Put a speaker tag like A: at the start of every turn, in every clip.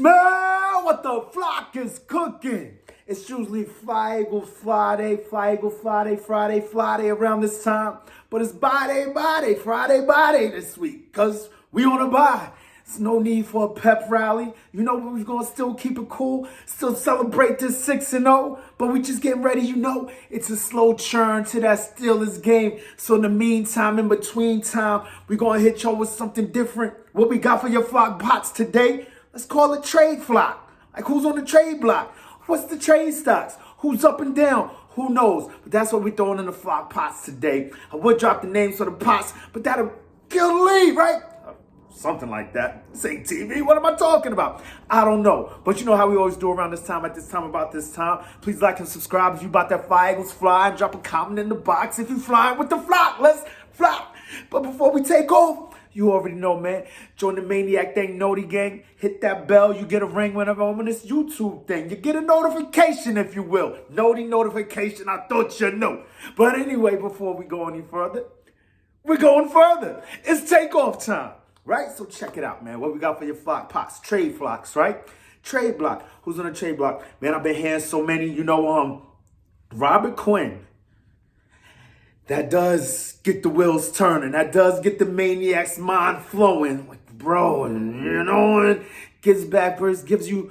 A: Smell what the flock is cooking. It's usually Friday around this time. But it's Friday this week. Because we on a bye. There's no need for a pep rally. You know, we're going to still keep it cool. Still celebrate this 6-0. But we just getting ready, it's a slow churn to that Steelers game. So in the meantime, in between time, we're going to hit y'all with something different. What we got for your flock bots today? Let's call it trade flock. Like, who's on the trade block? What's the trade stocks? Who's up and down? Who knows? But that's what we're throwing in the flock pots today. I would drop the names of the pots, but that'll kill the lead, right? Something like that. This ain't TV. What am I talking about? I don't know. But you know how we always do around this time, at this time, about this time. Please like and subscribe if you about that fire Eagles fly. Drop a comment in the box if you flying with the flock. Let's flock. But before we take off, you already know, man. Join the Maniac Thing Noti Gang. Hit that bell. You get a ring whenever I'm on this YouTube thing. You get a notification, if you will. Noti notification. I thought you knew. But anyway, before we go any further, we're going further. It's takeoff time, right? So check it out, man. What we got for your flock pots? Trade flocks, right? Trade block. Who's on the trade block? Man, I've been hearing so many. Robert Quinn. That does get the wheels turning. That does get the maniac's mind flowing. Like, bro, and gives back verse, gives you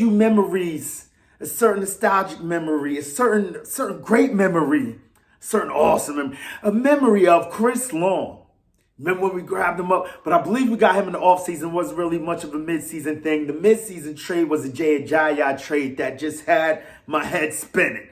A: memories. A certain nostalgic memory, a certain great memory, certain awesome memory. A memory of Chris Long. Remember when we grabbed him up? But I believe we got him in the offseason. It wasn't really much of a midseason thing. The midseason trade was a Jay Ajayi trade that just had my head spinning.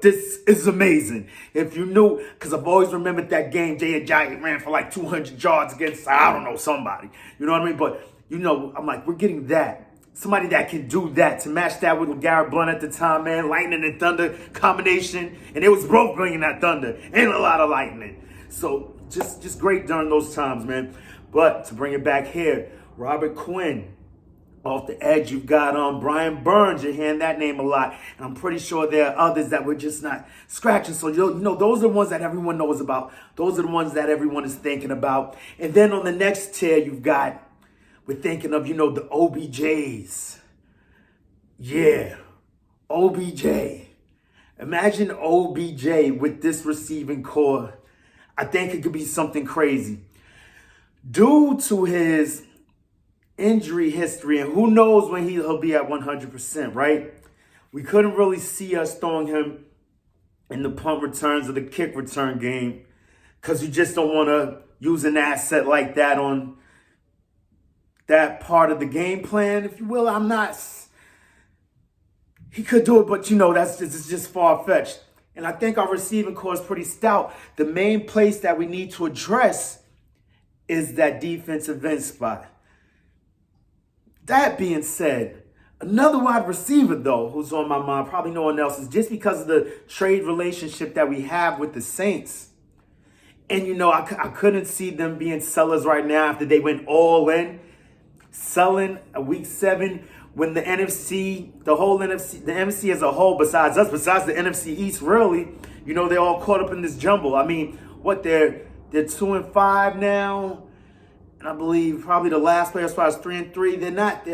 A: This is amazing. If you knew, because I've always remembered that game, Jay Ajayi ran for like 200 yards against, I don't know, somebody. You know what I mean? But, I'm like, we're getting that. Somebody that can do that, to match that with Garrett Blunt at the time, man. Lightning and thunder combination. And it was both bringing that thunder and a lot of lightning. So just great during those times, man. But to bring it back here, Robert Quinn. Off the edge, you've got Brian Burns. You're hearing that name a lot. And I'm pretty sure there are others that we're just not scratching. So, those are the ones that everyone knows about. Those are the ones that everyone is thinking about. And then on the next tier, we're thinking of, the OBJs. Yeah, OBJ. Imagine OBJ with this receiving core. I think it could be something crazy. Due to his injury history, and who knows when he'll be at 100%, right? We couldn't really see us throwing him in the punt returns or the kick return game because you just don't want to use an asset like that on that part of the game plan, if you will. He could do it, but it's just far-fetched. And I think our receiving core is pretty stout. The main place that we need to address is that defensive end spot. That being said, another wide receiver, though, who's on my mind, probably no one else, is just because of the trade relationship that we have with the Saints. And, I couldn't see them being sellers right now after they went all in, selling a week 7 when the NFC, the NFC as a whole, besides the NFC East, really, they're all caught up in this jumble. I mean, they're 2-5 now. And I believe probably the last player as far as 3-3, they're not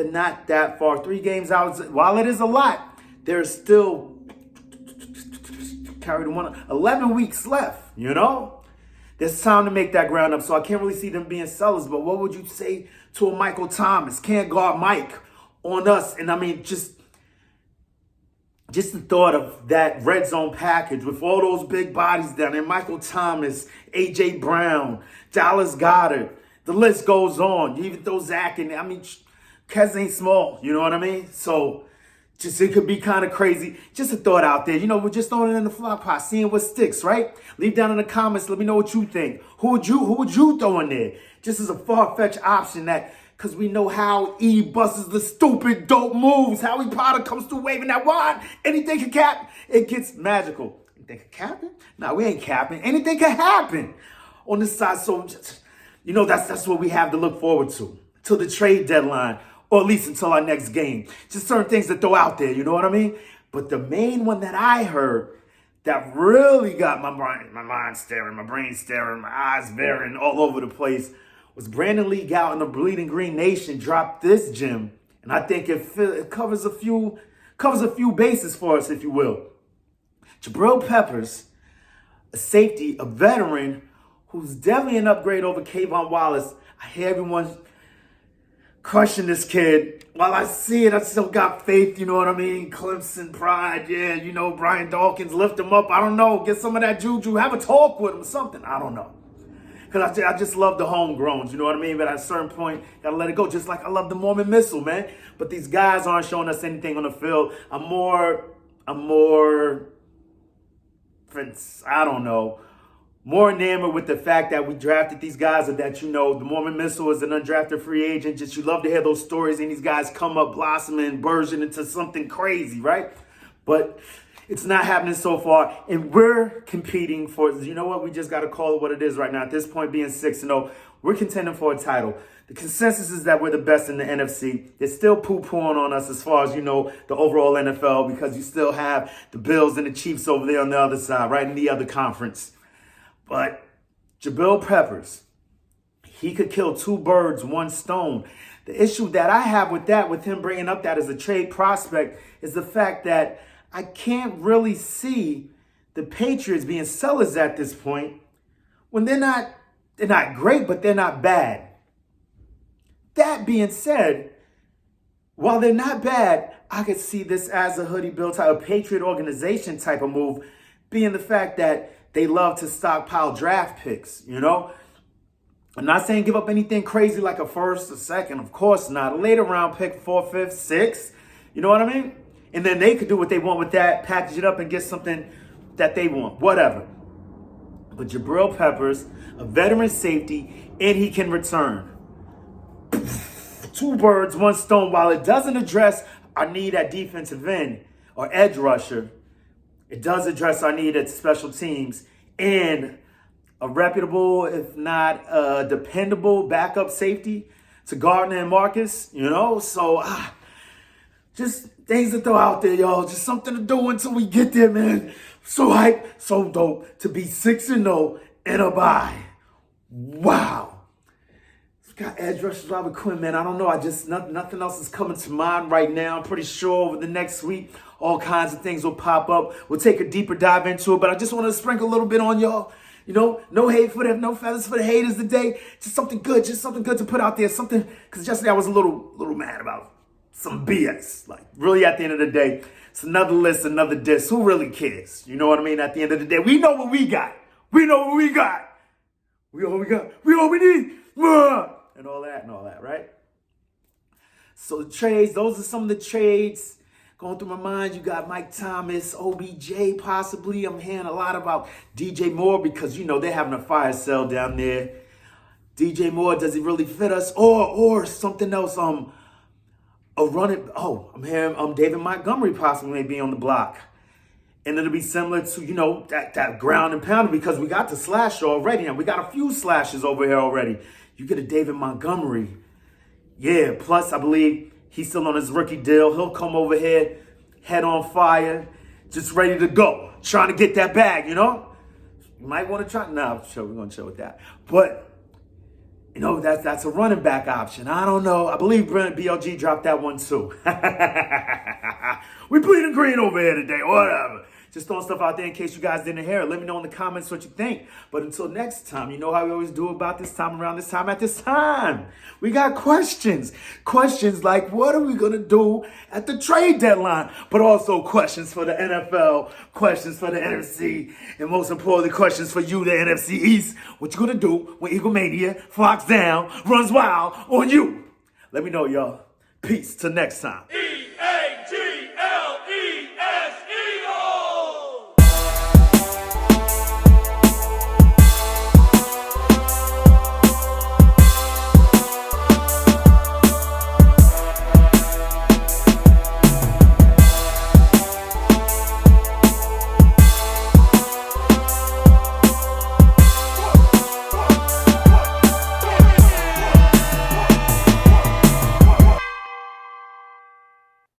A: that far. 3 games out. While it is a lot, there's still 11 weeks left, There's time to make that ground up. So I can't really see them being sellers. But what would you say to a Michael Thomas? Can't guard Mike on us. And I mean, just the thought of that red zone package with all those big bodies down there. Michael Thomas, A.J. Brown, Dallas Goedert. The list goes on. You even throw Zach in there. I mean, Kez ain't small. You know what I mean? So, it could be kind of crazy. Just a thought out there. We're just throwing it in the flock pot, seeing what sticks, right? Leave down in the comments. Let me know what you think. Who would you throw in there? Just as a far-fetched option because we know how E busts the stupid, dope moves. Howie Potter comes through waving that wand. Anything can cap. It gets magical. Anything can happen? No, we ain't capping. Anything can happen on this side. So, that's what we have to look forward to till the trade deadline, or at least until our next game. Just certain things to throw out there, you know what I mean? But the main one that I heard that really got my mind staring, my brain staring, my eyes varying all over the place was Brandon Lee Gout and the Bleeding Green Nation dropped this gem. And I think it covers a few bases for us, if you will. Jabril Peppers, a safety, a veteran, who's definitely an upgrade over Kayvon Wallace. I hear everyone crushing this kid. While I see it, I still got faith, you know what I mean? Clemson pride, yeah, you know, Brian Dawkins, lift him up. I don't know, get some of that juju, have a talk with him or something. I don't know. Because I just love the homegrowns, you know what I mean? But at a certain point, gotta let it go. Just like I love the Mormon Missile, man. But these guys aren't showing us anything on the field. I'm more, I don't know, more enamored with the fact that we drafted these guys, or that, you know, the Mormon Missile is an undrafted free agent. Just, you love to hear those stories, and these guys come up, blossoming, burgeon into something crazy, right? But it's not happening so far, and we're competing for, you know what, we just got to call it what it is right now. At this point, being 6-0, we're contending for a title. The consensus is that we're the best in the NFC. They're still poo-pooing on us as far as, you know, the overall NFL, because you still have the Bills and the Chiefs over there on the other side, right in the other conference. But Jabril Peppers, he could kill two birds, one stone. The issue that I have with that, with him bringing up that as a trade prospect, is the fact that I can't really see the Patriots being sellers at this point when they're not great, but they're not bad. That being said, while they're not bad, I could see this as a hoodie bill type, a Patriot organization type of move, being the fact that they love to stockpile draft picks, you know? I'm not saying give up anything crazy like a first, a second, of course not. A later round pick, 4th, 5th, 6th, you know what I mean? And then they could do what they want with that, package it up and get something that they want, whatever. But Jabril Peppers, a veteran safety, and he can return. Two birds, one stone. While it doesn't address our need at defensive end or edge rusher, it does address our need at special teams and a reputable, if not dependable, backup safety to Gardner and Marcus, you know? So, just things to throw out there, y'all. Just something to do until we get there, man. So hype, so dope to be 6-0 and a bye. Wow. Got edge rushers, Robert Quinn, man. I don't know. Nothing else is coming to mind right now. I'm pretty sure over the next week, all kinds of things will pop up. We'll take a deeper dive into it, but I just want to sprinkle a little bit on y'all. You know, no hate for them, no feathers for the haters today. Just something good to put out there. Something, because yesterday I was a little mad about some BS. Like, really, at the end of the day, it's another list, another diss. Who really cares? You know what I mean? At the end of the day, we know what we got. We know what we got. We all we got. We all we need. And all that, right? So the trades, those are some of the trades going through my mind. You got Mike Thomas, OBJ possibly. I'm hearing a lot about DJ Moore because, you know, they're having a fire sale down there. DJ Moore, does he really fit us? Or something else, I'm hearing David Montgomery possibly may be on the block. And it'll be similar to, you know, that ground and pound, because we got the slasher already, and we got a few slashes over here already. You get a David Montgomery. Yeah, plus I believe he's still on his rookie deal. He'll come over here, head on fire, just ready to go. Trying to get that bag, you know? You might want to try. Nah, sure, we're going to chill with that. But, you know, that's a running back option. I don't know. I believe Brent BLG dropped that one too. We bleeding green over here today, whatever. Just throwing stuff out there in case you guys didn't hear it. Let me know in the comments what you think. But until next time, you know how we always do about this time, around this time, at this time. We got questions. Questions like, what are we going to do at the trade deadline? But also questions for the NFL, questions for the NFC, and most importantly, questions for you, the NFC East. What you going to do when Eagle Mania flocks down, runs wild on you? Let me know, y'all. Peace. Till next time.